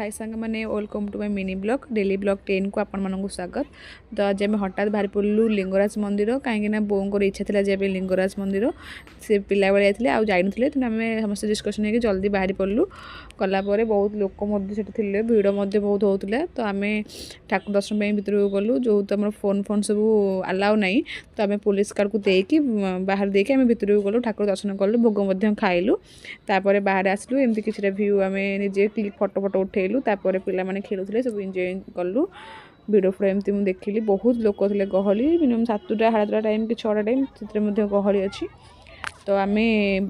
हाय सांग मैंने welcome to my mini blog daily blog 10 को आपण मानक स्वागत। तो आज आम हठात बाहरी पड़ू लिंगराज मंदिर कहीं बोर इच्छा था जाए लिंगराज मंदिर से पिला बेले जाते आउ जाइन थे तेना आम समस्त डिस्कसन होगी जल्दी बाहरी पड़ू कलापर बहुत लोक थे भिड़ बहुत होता तो आम ठाकुर दर्शन भितर गलु जो तो आम फोन फोन सब अलाउ नहीं तो आम पुलिस कार्ड को देकी बाहर देके आम भितर गलु ठाकुर दर्शन कलु भोग खाइलु तापर बाहर आसलु एमती किसी व्यू आम निजे क्लिक फटो फटो उठेलु तापर पिला माने खेलुले सब एंजॉय कलु वीडियो फ्रेम एमती मुझे देखिली बहुत लोक थे गहली मिनिमम 7टा 7:30 टाइम कि 6टा टाइम से गहली अच्छी तो आम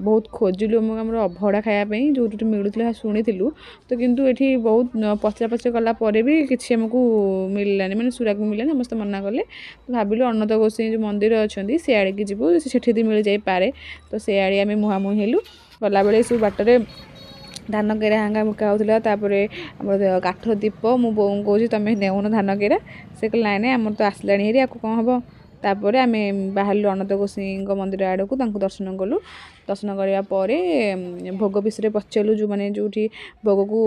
बहुत खोजिलु आम अभड़ा खायापी जो मिलूला शुणी तो किंतु ये बहुत पचरा पचरा कलापर भी किसी आमको मिललानी मैंने सुराग मिललानी समस्त मना कले तो भाविलु अनंत गोसाई जो मंदिर अच्छा सियाड़े की जीवु से मिल जापे तो सियाड़े आम मुहांमुही हेलु गला बेले सब बाटर धान केरा हांगा मुका होता काठ दीप मो बो कौच तुम नेउन धान केरा से कहले नाई नाई आमर तो आसला हेरी आपको कौन हम तापर आम बाहर अनंत गोसाई मंदिर आड़ को दर्शन कलु दर्शन करने भोग विषय पचारू जो मैंने जो भोग को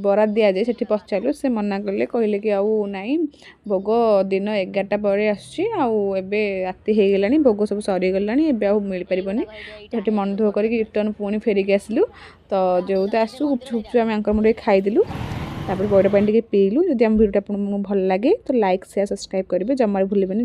बराद दि जाए से पचारू से मना कले कहले कि आउ नाई भोग दिन 11टा पर आबे राति हो गलानी भोग सब सरीगला मिल पारनी तो मन दुख कर रिटर्न पुणी फेरिक आसलु तो जो तो आसू गुपचुप आम आंकर मुझे खाईदेलु तापर बड़ पानी टे पीलु जदि आम भिडियो आपको भल लगे तो लाइक शेयर सब्सक्राइब करेंगे जमार भूलें।